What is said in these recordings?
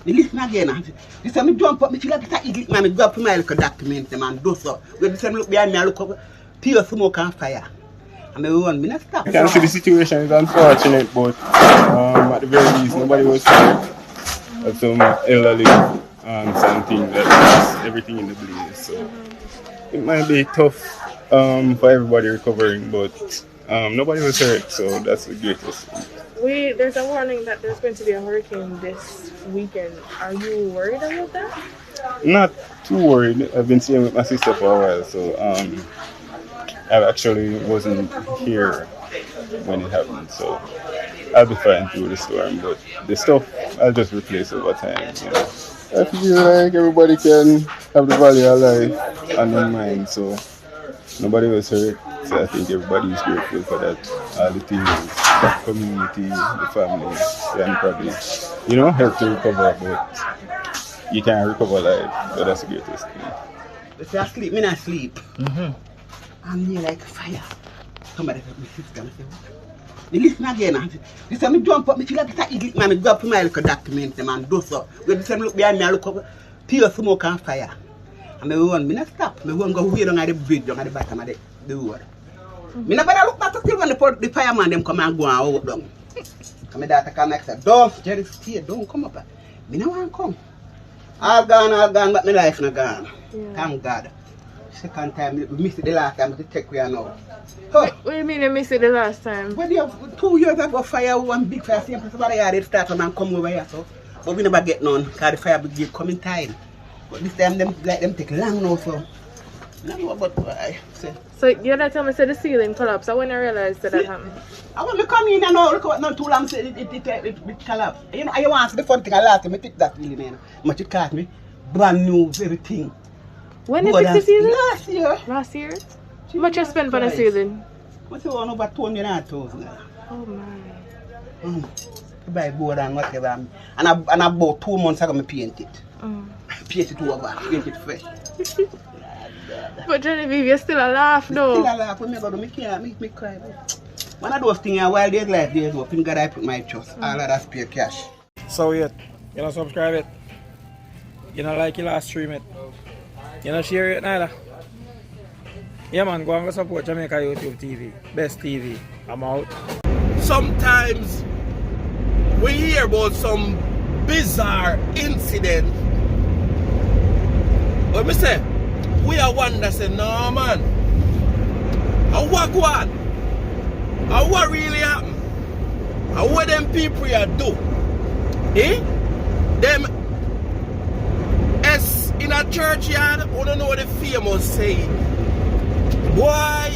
Me listen again. This time me jump up, me feel like it's a idiot, man. Me go up to my little document, man. Do so. When this time look behind me, I look up, pure smoke and fire. And me run, me not stop. You can see the situation is unfortunate, but at the very least, nobody was hurt. That's some elderly something that lost everything in the blaze. So it might be tough for everybody recovering, but nobody was hurt, so that's the greatest. There's a warning that there's going to be a hurricane this weekend. Are you worried about that? Not too worried. I've been staying with my sister for a while, so I actually wasn't here when it happened, so I'll be fine through the storm. But the stuff I'll just replace over time. You know, I feel like everybody can have the value of life on their mind, so nobody was hurt. So I think everybody is grateful for that. All the things, the community, the family, and probably, help to recover, but you can't recover life. So that's the greatest thing. If I sleep, me not sleep. I'm here like fire. Somebody help me sister and say, me listen again. This time me jump up, me feel like it's a idiot, man. Me go up to my little document, man. Do so. When this time look behind me, I look up, pure smoke and fire. And me run, me not stop. Me run go way down at the bridge, down at the bottom of the road. Me not better look back till when the fireman them come and go and out down. And my daughter come next, say, don't, Jerry, stay, don't come up. Me no want to come. All gone, but my life not gone. Yeah. Thank God. Second time, we missed it the last time, to take we are now. What do you mean you missed it the last time? Well, 2 years ago, fire, one big fire, same place where they start and come over here, so. But we never get none, because the fire brigade come in time. But this time, them take long now, so. I don't know about why. So, you're not telling me the ceiling collapsed, so when I realized that happened? I want to come in and now, look what not too long, it collapsed. You know, I want to the fun thing, I last time, I picked that really, man. Much it cost me, brand new, everything. When did you fix the ceiling? Last year. Last year? How much you spent on the ceiling? I spent over 200,000. Oh my. To buy board and whatever. And about 2 months ago, I paint it. Paint it over, paint it fresh. But Genevieve, you're still a laugh though. Still a laugh. When I go to me can't make me cry. One of those things, while there's life, there's hope. In God I put my trust. All of that spare cash. So yet, you know subscribe it. You know like your last stream it. You know share it neither. Yeah man, go and go support Jamaica YouTube TV. Best TV. I'm out. Sometimes we hear about some bizarre incident. But me say, we are one that say, no man. And what go on? And what really happen? And what them people here do? Them S in a churchyard, you don't know the famous saying. Boy,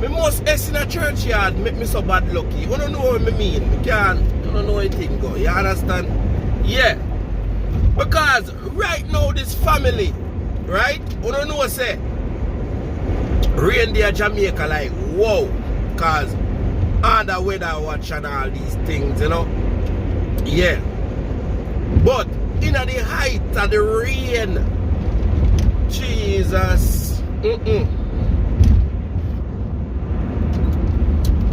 me must S in a churchyard make me so bad lucky. You don't know what I mean. You don't know anything go. You understand? Yeah. Because right now this family, right? You don't know what say. Reindeer Jamaica like whoa. Cause under weather watch and all these things, you know. Yeah. But in the height of the rain, Jesus.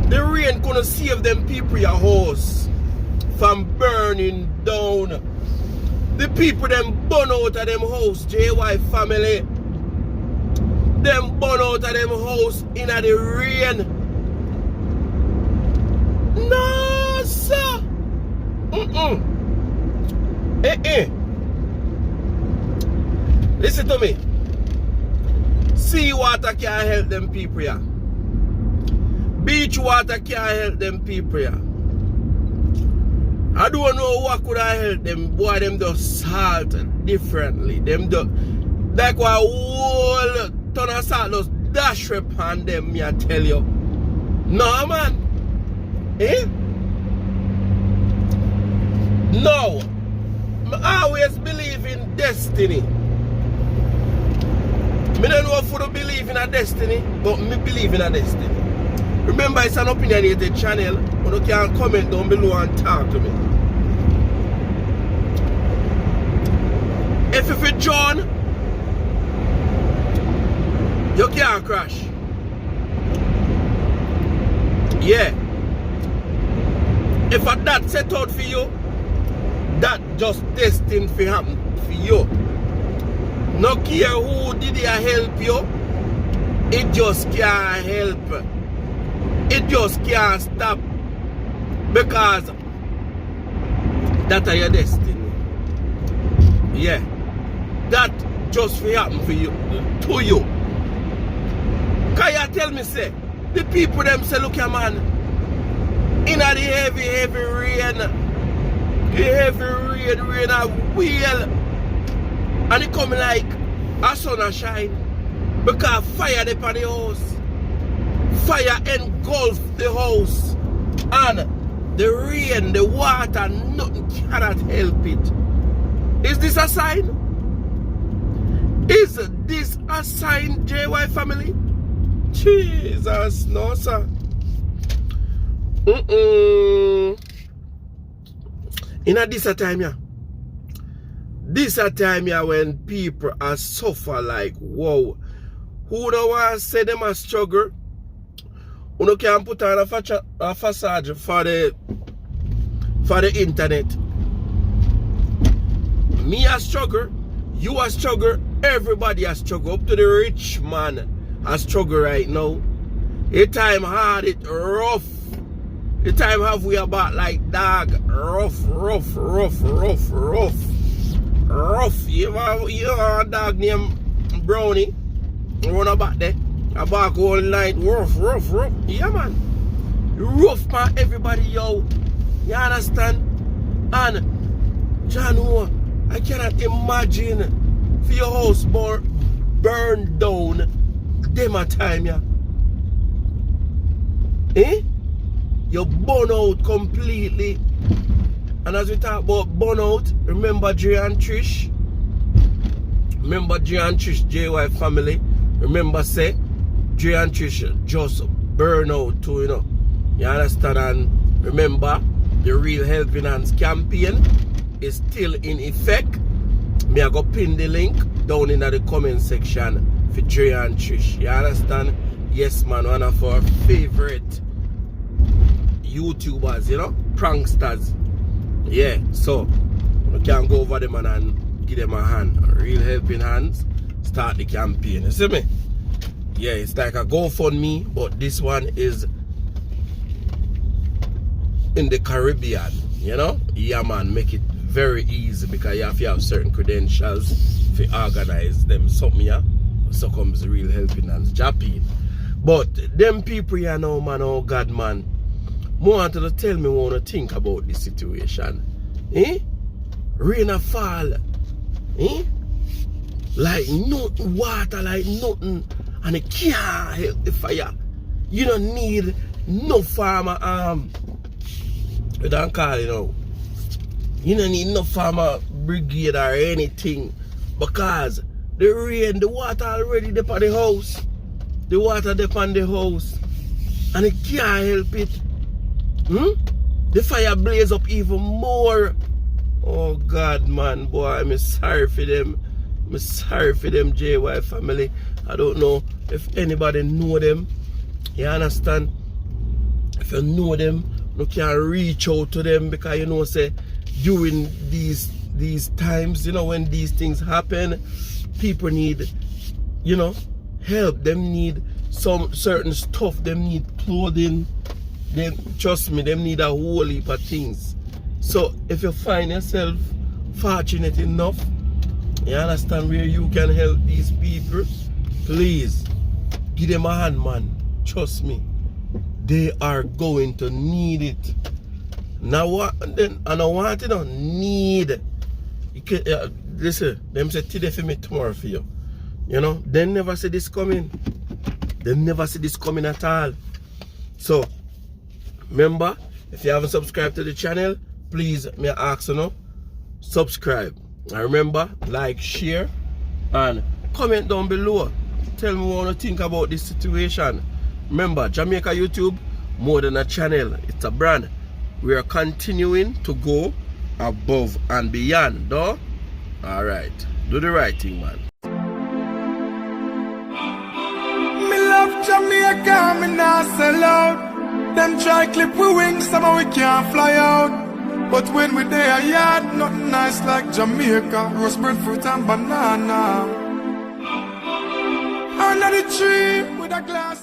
The rain couldn't save them people your house from burning down. The people them burn out of them house, JY family. Them burn out of them house in the rain. No, sir. Listen to me. Sea water can't help them people here. Beach water can't help them people here. I don't know what could I help them. Boy, them do salt differently. Them do like a whole ton of salt just dash upon them, me I tell you. No man. No. I always believe in destiny. I don't know if you believe in a destiny, but me believe in a destiny. Remember, it's an opinionated channel. You can comment down below and talk to me. If you feel John, you can't crash. Yeah. If a that set out for you, that just destined for happen for you. No care who did help you, it just can't help. It just can't stop. Because that are your destiny. Yeah. That just will happen for you, to you. Can you tell me, say, the people them say, look here, man, in the heavy rain, rain a wheel, and it come like a sun a shine, because fire dey on the house, fire engulf the house, and the rain, the water, nothing cannot help it. Is this a sign? Is this a sign, JY family? Jesus, no sir. In a this a time, yeah. This a time, yeah, when people are suffer like, whoa. Who don't want to say them a struggle? Who no can put on a facade for the internet. Me a struggle, you a struggle, everybody a struggle. Up to the rich man a struggle right now. The time hard, it rough. The time have we about like dog, rough. You have a dog named Brownie, run about there, a back all night, rough. Yeah man, rough man, everybody yo. You understand? And John, I cannot imagine for your house burn down them a time, yeah. Eh? You burn out completely. And as we talk about burn out, remember Dre and Trish? Remember Dre and Trish, JY family? Remember say, Dre and Trish just burn out too, you know. You understand? And remember, the Real Helping Hands campaign is still in effect. Me I go pin the link down in the comment section for Dre and Trish. You understand? Yes man, one of our favorite YouTubers, you know, pranksters. Yeah, so we can go over them and give them a hand. Real Helping Hands, start the campaign. You see me? Yeah, it's like a GoFundMe, but this one is in the Caribbean, you know? Yeah man, make it very easy because you have to have certain credentials to organize them something, yeah? So comes the Real Helping Hands Jappy. But them people you know, man, oh God man, more wanted to tell me what to think about this situation. Eh? Rain a fall. Eh? Like nothing, water like nothing, and it can't help the fire. You don't need no farmer we don't call it now. You don't need no farmer brigade or anything, because the rain, the water already up on the house. The water up on the house, and it can't help it. The fire blaze up even more. Oh God man, boy, I'm sorry for them. I'm sorry for them JY family. I don't know if anybody know them. You understand? If you know them, you can reach out to them, because you know say during these times, you know, when these things happen, people need, you know, help. Them need some certain stuff. Them need clothing. Them, trust me, them need a whole heap of things. So if you find yourself fortunate enough, you understand, where you can help these people, please give them a hand, man. Trust me, they are going to need it. Now what? Then I don't want it. Don't need. You can, listen. Them say today for me, tomorrow for you. You know, they never see this coming. They never see this coming at all. So remember, if you haven't subscribed to the channel, please, may I ask you now, subscribe. And remember, like, share, and comment down below. Tell me what you think about this situation. Remember, Jamaica YouTube, more than a channel, it's a brand. We are continuing to go above and beyond, though. Alright, do the right thing, man. Me love Jamaica, me not sell out. Them try clip we wings, somehow we can't fly out. But when we there, yard, nothing nice like Jamaica. Roast breadfruit and banana. Under the tree with a glass.